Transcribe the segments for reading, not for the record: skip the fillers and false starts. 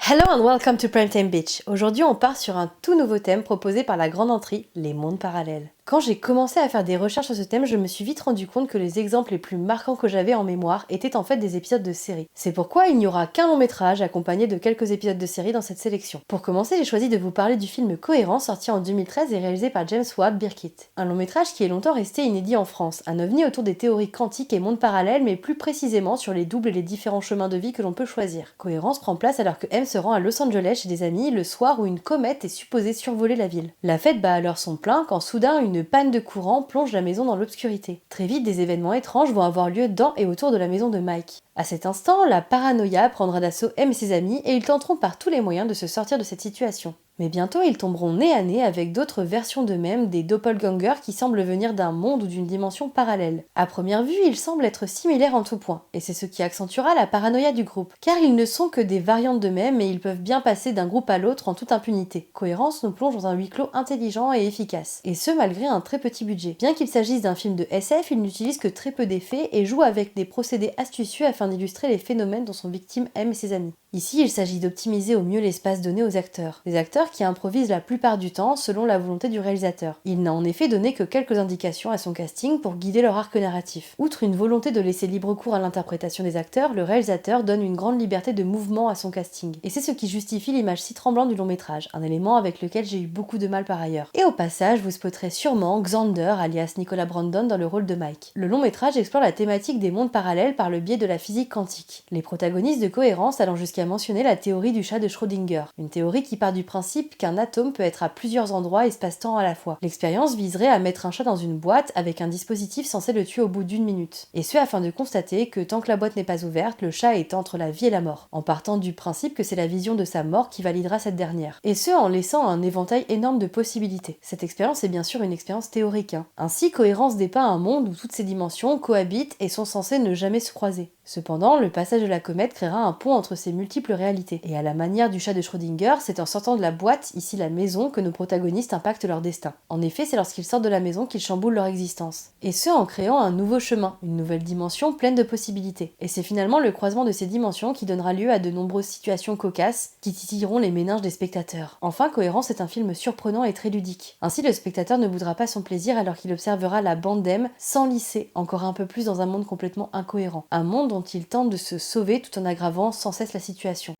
Hello and welcome to Primetime Beach. Aujourd'hui, on part sur un tout nouveau thème proposé par la Grande Entrée, les mondes parallèles. Quand j'ai commencé à faire des recherches sur ce thème, je me suis vite rendu compte que les exemples les plus marquants que j'avais en mémoire étaient en fait des épisodes de séries. C'est pourquoi il n'y aura qu'un long métrage accompagné de quelques épisodes de séries dans cette sélection. Pour commencer, j'ai choisi de vous parler du film Cohérent, sorti en 2013 et réalisé par James Ward Birkitt. Un long métrage qui est longtemps resté inédit en France, un ovni autour des théories quantiques et mondes parallèles, mais plus précisément sur les doubles et les différents chemins de vie que l'on peut choisir. Cohérence prend place alors que M se rend à Los Angeles chez des amis le soir où une comète est supposée survoler la ville. La fête bat alors son plein quand soudain une panne de courant plonge la maison dans l'obscurité. Très vite, des événements étranges vont avoir lieu dans et autour de la maison de Mike. À cet instant, la paranoïa prendra d'assaut M et ses amis et ils tenteront par tous les moyens de se sortir de cette situation. Mais bientôt, ils tomberont nez à nez avec d'autres versions d'eux-mêmes, des doppelgangers qui semblent venir d'un monde ou d'une dimension parallèle. À première vue, ils semblent être similaires en tout point, et c'est ce qui accentuera la paranoïa du groupe, car ils ne sont que des variantes d'eux-mêmes et ils peuvent bien passer d'un groupe à l'autre en toute impunité. Cohérence nous plonge dans un huis clos intelligent et efficace, et ce malgré un très petit budget. Bien qu'il s'agisse d'un film de SF, il n'utilise que très peu d'effets et joue avec des procédés astucieux afin d'illustrer les phénomènes dont sont victimes M et ses amis. Ici, il s'agit d'optimiser au mieux l'espace donné aux acteurs. Les acteurs qui improvisent la plupart du temps selon la volonté du réalisateur. Il n'a en effet donné que quelques indications à son casting pour guider leur arc narratif. Outre une volonté de laisser libre cours à l'interprétation des acteurs, le réalisateur donne une grande liberté de mouvement à son casting. Et c'est ce qui justifie l'image si tremblante du long métrage, un élément avec lequel j'ai eu beaucoup de mal par ailleurs. Et au passage, vous spotterez sûrement Xander, alias Nicolas Brandon, dans le rôle de Mike. Le long métrage explore la thématique des mondes parallèles par le biais de la physique quantique. Les protagonistes de Cohérence allant jusqu'à mentionner la théorie du chat de Schrödinger, une théorie qui part du principe qu'un atome peut être à plusieurs endroits espace-temps à la fois. L'expérience viserait à mettre un chat dans une boîte avec un dispositif censé le tuer au bout d'1 minute. Et ce afin de constater que tant que la boîte n'est pas ouverte, le chat est entre la vie et la mort, en partant du principe que c'est la vision de sa mort qui validera cette dernière. Et ce en laissant un éventail énorme de possibilités. Cette expérience est bien sûr une expérience théorique. Ainsi, Cohérence dépeint un monde où toutes ces dimensions cohabitent et sont censées ne jamais se croiser. Cependant, le passage de la comète créera un pont entre ces multiples réalités. Et à la manière du chat de Schrödinger, c'est en sortant de la boîte, ici la maison, que nos protagonistes impactent leur destin. En effet, c'est lorsqu'ils sortent de la maison qu'ils chamboulent leur existence. Et ce, en créant un nouveau chemin, une nouvelle dimension pleine de possibilités. Et c'est finalement le croisement de ces dimensions qui donnera lieu à de nombreuses situations cocasses qui titilleront les méninges des spectateurs. Enfin, Cohérence est un film surprenant et très ludique. Ainsi, le spectateur ne boudera pas son plaisir alors qu'il observera la bande d'M s'enlicer encore un peu plus dans un monde complètement incohérent. Un monde dont il tente de se sauver tout en aggravant sans cesse la situation.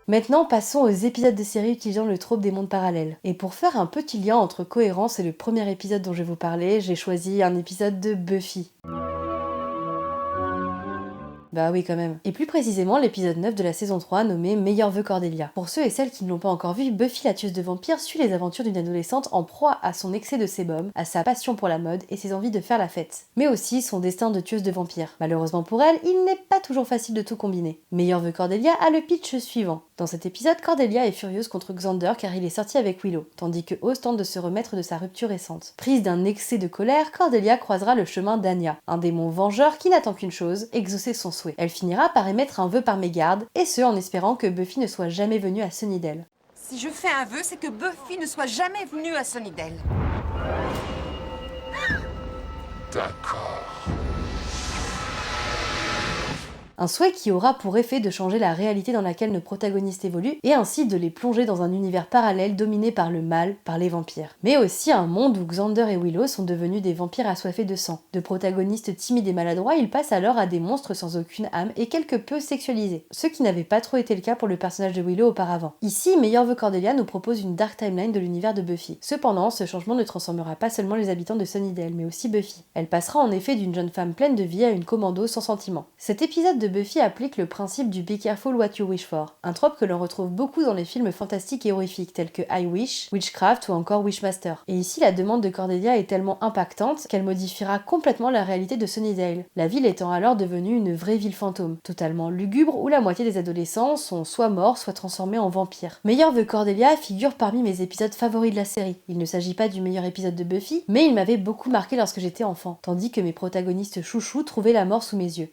Maintenant, passons aux épisodes de série utilisant le trope des mondes parallèles. Et pour faire un petit lien entre Cohérence et le premier épisode dont je vais vous parler, j'ai choisi un épisode de Buffy. Bah oui quand même. Et plus précisément l'épisode 9 de la saison 3 nommé Meilleurs vœux Cordelia. Pour ceux et celles qui ne l'ont pas encore vu, Buffy la tueuse de vampires suit les aventures d'une adolescente en proie à son excès de sébum, à sa passion pour la mode et ses envies de faire la fête. Mais aussi son destin de tueuse de vampires. Malheureusement pour elle, il n'est pas toujours facile de tout combiner. Meilleurs vœux Cordelia a le pitch suivant. Dans cet épisode, Cordelia est furieuse contre Xander car il est sorti avec Willow, tandis que Oz tente de se remettre de sa rupture récente. Prise d'un excès de colère, Cordelia croisera le chemin d'Anya, un démon vengeur qui n'attend qu'une chose, exaucer son souhait. Elle finira par émettre un vœu par mégarde, et ce en espérant que Buffy ne soit jamais venue à Sunnydale. Si je fais un vœu, c'est que Buffy ne soit jamais venue à Sunnydale. D'accord. Un souhait qui aura pour effet de changer la réalité dans laquelle nos protagonistes évoluent et ainsi de les plonger dans un univers parallèle dominé par le mal, par les vampires. Mais aussi un monde où Xander et Willow sont devenus des vampires assoiffés de sang. De protagonistes timides et maladroits, ils passent alors à des monstres sans aucune âme et quelque peu sexualisés, ce qui n'avait pas trop été le cas pour le personnage de Willow auparavant. Ici, Meilleurs vœux Cordelia nous propose une dark timeline de l'univers de Buffy. Cependant, ce changement ne transformera pas seulement les habitants de Sunnydale, mais aussi Buffy. Elle passera en effet d'une jeune femme pleine de vie à une commando sans sentiment. Cet épisode de Buffy applique le principe du Be Careful What You Wish For, un trope que l'on retrouve beaucoup dans les films fantastiques et horrifiques tels que I Wish, Witchcraft ou encore Wishmaster. Et ici, la demande de Cordelia est tellement impactante qu'elle modifiera complètement la réalité de Sunnydale, la ville étant alors devenue une vraie ville fantôme, totalement lugubre où la moitié des adolescents sont soit morts, soit transformés en vampires. Meilleurs vœux Cordelia figure parmi mes épisodes favoris de la série. Il ne s'agit pas du meilleur épisode de Buffy, mais il m'avait beaucoup marqué lorsque j'étais enfant, tandis que mes protagonistes chouchous trouvaient la mort sous mes yeux.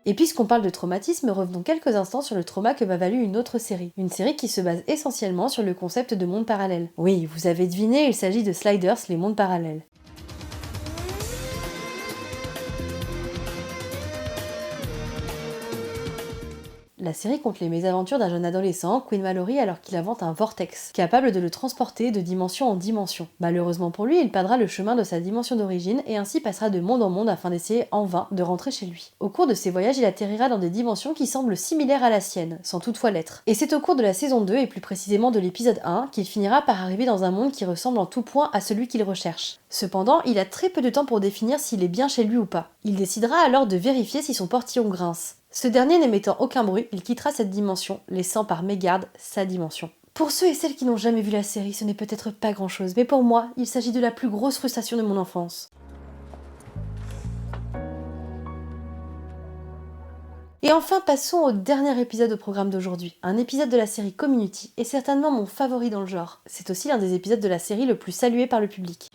Et puisqu'on parle de traumatisme, revenons quelques instants sur le trauma que m'a valu une autre série. Une série qui se base essentiellement sur le concept de monde parallèle. Oui, vous avez deviné, il s'agit de Sliders, les mondes parallèles. La série compte les mésaventures d'un jeune adolescent, Quinn Mallory, alors qu'il invente un vortex, capable de le transporter de dimension en dimension. Malheureusement pour lui, il perdra le chemin de sa dimension d'origine et ainsi passera de monde en monde afin d'essayer en vain de rentrer chez lui. Au cours de ses voyages, il atterrira dans des dimensions qui semblent similaires à la sienne, sans toutefois l'être. Et c'est au cours de la saison 2, et plus précisément de l'épisode 1, qu'il finira par arriver dans un monde qui ressemble en tout point à celui qu'il recherche. Cependant, il a très peu de temps pour définir s'il est bien chez lui ou pas. Il décidera alors de vérifier si son portillon grince. Ce dernier n'émettant aucun bruit, il quittera cette dimension, laissant par mégarde sa dimension. Pour ceux et celles qui n'ont jamais vu la série, ce n'est peut-être pas grand-chose, mais pour moi, il s'agit de la plus grosse frustration de mon enfance. Et enfin, passons au dernier épisode au programme d'aujourd'hui. Un épisode de la série Community est certainement mon favori dans le genre. C'est aussi l'un des épisodes de la série le plus salué par le public.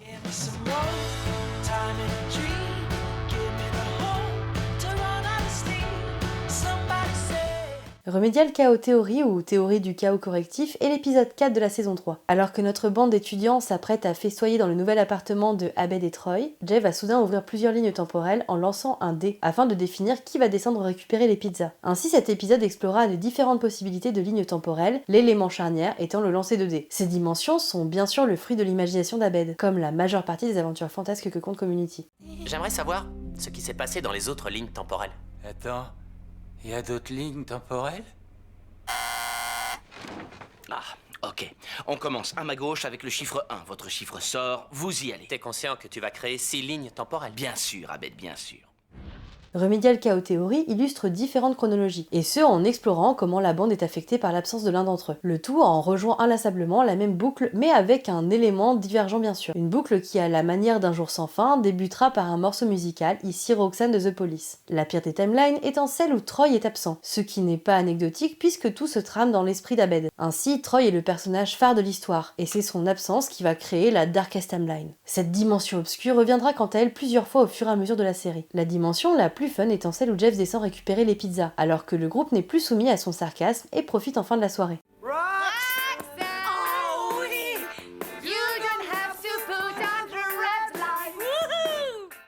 Remedial Chaos Theory, ou Théorie du chaos correctif, est l'épisode 4 de la saison 3. Alors que notre bande d'étudiants s'apprête à festoyer dans le nouvel appartement de Abed et Troy, Jay va soudain ouvrir plusieurs lignes temporelles en lançant un dé, afin de définir qui va descendre récupérer les pizzas. Ainsi, cet épisode explorera les différentes possibilités de lignes temporelles, l'élément charnière étant le lancer de dés. Ces dimensions sont bien sûr le fruit de l'imagination d'Abed, comme la majeure partie des aventures fantasques que compte Community. J'aimerais savoir ce qui s'est passé dans les autres lignes temporelles. Attends, il y a d'autres lignes temporelles? Ah, ok. On commence à ma gauche avec le chiffre 1. Votre chiffre sort, vous y allez. T'es conscient que tu vas créer 6 lignes temporelles? Bien sûr, Abed, bien sûr. Remedial Chaos Theory illustre différentes chronologies, et ce en explorant comment la bande est affectée par l'absence de l'un d'entre eux. Le tout en rejoint inlassablement la même boucle, mais avec un élément divergent bien sûr. Une boucle qui, à la manière d'un jour sans fin, débutera par un morceau musical, ici Roxanne de The Police. La pire des timelines étant celle où Troy est absent, ce qui n'est pas anecdotique puisque tout se trame dans l'esprit d'Abed. Ainsi, Troy est le personnage phare de l'histoire, et c'est son absence qui va créer la Darkest Timeline. Cette dimension obscure reviendra quant à elle plusieurs fois au fur et à mesure de la série. La dimension la plus fun étant celle où Jeff descend récupérer les pizzas, alors que le groupe n'est plus soumis à son sarcasme et profite enfin de la soirée.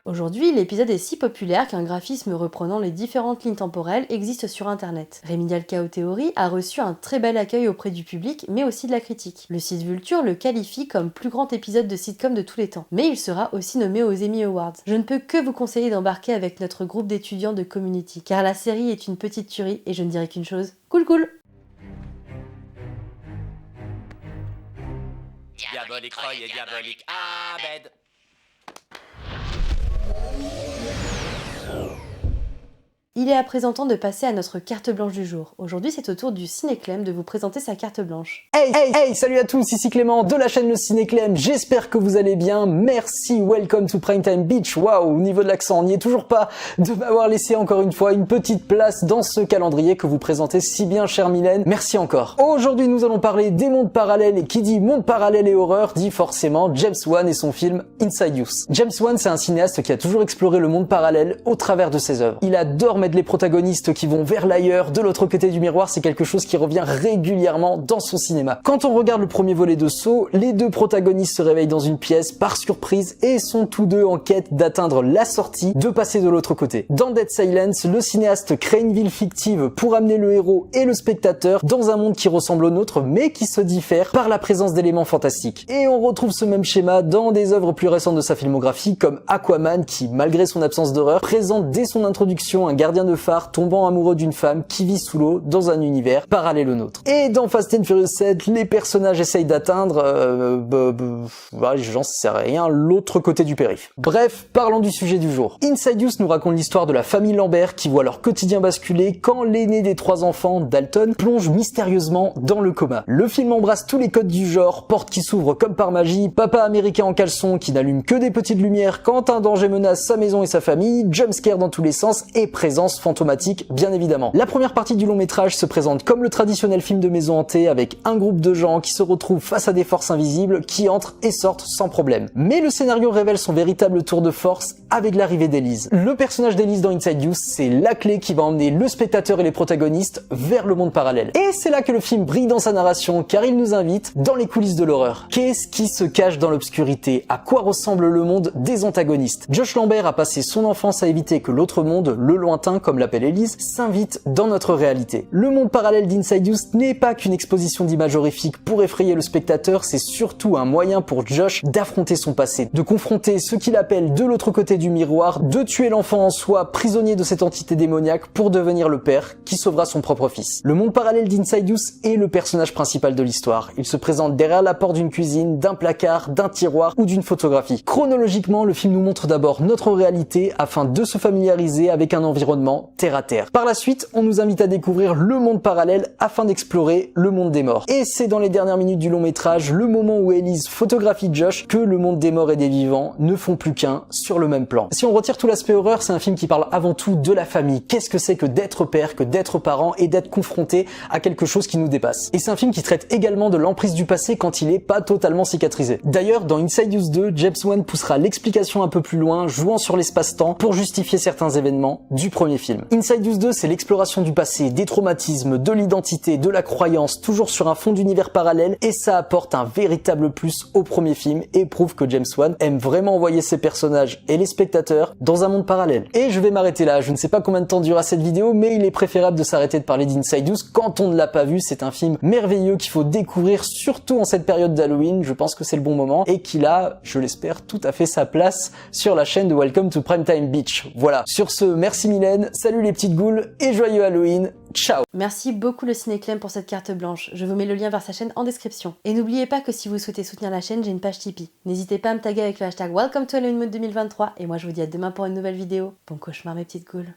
Aujourd'hui, l'épisode est si populaire qu'un graphisme reprenant les différentes lignes temporelles existe sur internet. Remedial Chaos Theory a reçu un très bel accueil auprès du public, mais aussi de la critique. Le site Vulture le qualifie comme plus grand épisode de sitcom de tous les temps, mais il sera aussi nommé aux Emmy Awards. Je ne peux que vous conseiller d'embarquer avec notre groupe d'étudiants de Community, car la série est une petite tuerie et je ne dirais qu'une chose, cool cool. Diabolique Troy et diabolique Abed. Il est à présent temps de passer à notre carte blanche du jour. Aujourd'hui, c'est au tour du Ciné-Clem de vous présenter sa carte blanche. Hey, salut à tous, ici Clément de la chaîne Le Ciné-Clem, j'espère que vous allez bien, merci, welcome to Primetime Beach, waouh, au niveau de l'accent, on n'y est toujours pas, de m'avoir laissé encore une fois une petite place dans ce calendrier que vous présentez si bien, chère Mylène, merci encore. Aujourd'hui, nous allons parler des mondes parallèles, et qui dit monde parallèle et horreur, dit forcément James Wan et son film Inside Use. James Wan, c'est un cinéaste qui a toujours exploré le monde parallèle au travers de ses œuvres. Il adore mettre les protagonistes qui vont vers l'ailleurs, de l'autre côté du miroir, c'est quelque chose qui revient régulièrement dans son cinéma. Quand on regarde le premier volet de Saw, les deux protagonistes se réveillent dans une pièce par surprise et sont tous deux en quête d'atteindre la sortie, de passer de l'autre côté. Dans Dead Silence, le cinéaste crée une ville fictive pour amener le héros et le spectateur dans un monde qui ressemble au nôtre mais qui se diffère par la présence d'éléments fantastiques. Et on retrouve ce même schéma dans des œuvres plus récentes de sa filmographie comme Aquaman qui, malgré son absence d'horreur, présente dès son introduction un gardien de phare tombant amoureux d'une femme qui vit sous l'eau dans un univers parallèle au nôtre. Et dans Fast and Furious 7, les personnages essayent d'atteindre, j'en sais rien, l'autre côté du périph'. Bref, parlons du sujet du jour. Inside Use nous raconte l'histoire de la famille Lambert qui voit leur quotidien basculer quand l'aîné des 3 enfants, Dalton, plonge mystérieusement dans le coma. Le film embrasse tous les codes du genre, porte qui s'ouvre comme par magie, papa américain en caleçon qui n'allume que des petites lumières quand un danger menace sa maison et sa famille, jumpscare dans tous les sens et présent présence fantomatique bien évidemment. La première partie du long métrage se présente comme le traditionnel film de maison hantée avec un groupe de gens qui se retrouvent face à des forces invisibles qui entrent et sortent sans problème. Mais le scénario révèle son véritable tour de force avec l'arrivée d'Elise. Le personnage d'Elise dans Inside Use, c'est la clé qui va emmener le spectateur et les protagonistes vers le monde parallèle. Et c'est là que le film brille dans sa narration car il nous invite dans les coulisses de l'horreur. Qu'est-ce qui se cache dans l'obscurité? À quoi ressemble le monde des antagonistes? Josh Lambert a passé son enfance à éviter que l'autre monde, le lointain comme l'appelle Elise, s'invite dans notre réalité. Le monde parallèle d'Inside Use n'est pas qu'une exposition d'images horrifiques pour effrayer le spectateur, c'est surtout un moyen pour Josh d'affronter son passé, de confronter ce qu'il appelle de l'autre côté du miroir, de tuer l'enfant en soi, prisonnier de cette entité démoniaque pour devenir le père qui sauvera son propre fils. Le monde parallèle d'Inside Use est le personnage principal de l'histoire. Il se présente derrière la porte d'une cuisine, d'un placard, d'un tiroir ou d'une photographie. Chronologiquement, le film nous montre d'abord notre réalité afin de se familiariser avec un environnement terre à terre. Par la suite, on nous invite à découvrir le monde parallèle afin d'explorer le monde des morts. Et c'est dans les dernières minutes du long métrage, le moment où Elise photographie Josh, que le monde des morts et des vivants ne font plus qu'un sur le même plan. Si on retire tout l'aspect horreur, c'est un film qui parle avant tout de la famille. Qu'est-ce que c'est que d'être père, que d'être parent et d'être confronté à quelque chose qui nous dépasse. Et c'est un film qui traite également de l'emprise du passé quand il est pas totalement cicatrisé. D'ailleurs, dans Inside Use 2, James Wan poussera l'explication un peu plus loin, jouant sur l'espace-temps pour justifier certains événements du premier film. Inside Use 2, c'est l'exploration du passé, des traumatismes, de l'identité, de la croyance, toujours sur un fond d'univers parallèle, et ça apporte un véritable plus au premier film et prouve que James Wan aime vraiment envoyer ses personnages et les spectateurs dans un monde parallèle. Et je vais m'arrêter là, je ne sais pas combien de temps durera cette vidéo, mais il est préférable de s'arrêter de parler d'Inside Use quand on ne l'a pas vu. C'est un film merveilleux qu'il faut découvrir, surtout en cette période d'Halloween. Je pense que c'est le bon moment et qu'il a, je l'espère, tout à fait sa place sur la chaîne de Welcome to Primetime Beach. Voilà. Sur ce, merci Mylène, salut les petites goules et joyeux Halloween. Ciao. Merci beaucoup le Ciné-Clem pour cette carte blanche. Je vous mets le lien vers sa chaîne en description. Et n'oubliez pas que si vous souhaitez soutenir la chaîne, j'ai une page Tipeee. N'hésitez pas à me taguer avec le hashtag Welcome to Halloween Mode 2023 et moi je vous dis à demain pour une nouvelle vidéo. Bon cauchemar mes petites goules.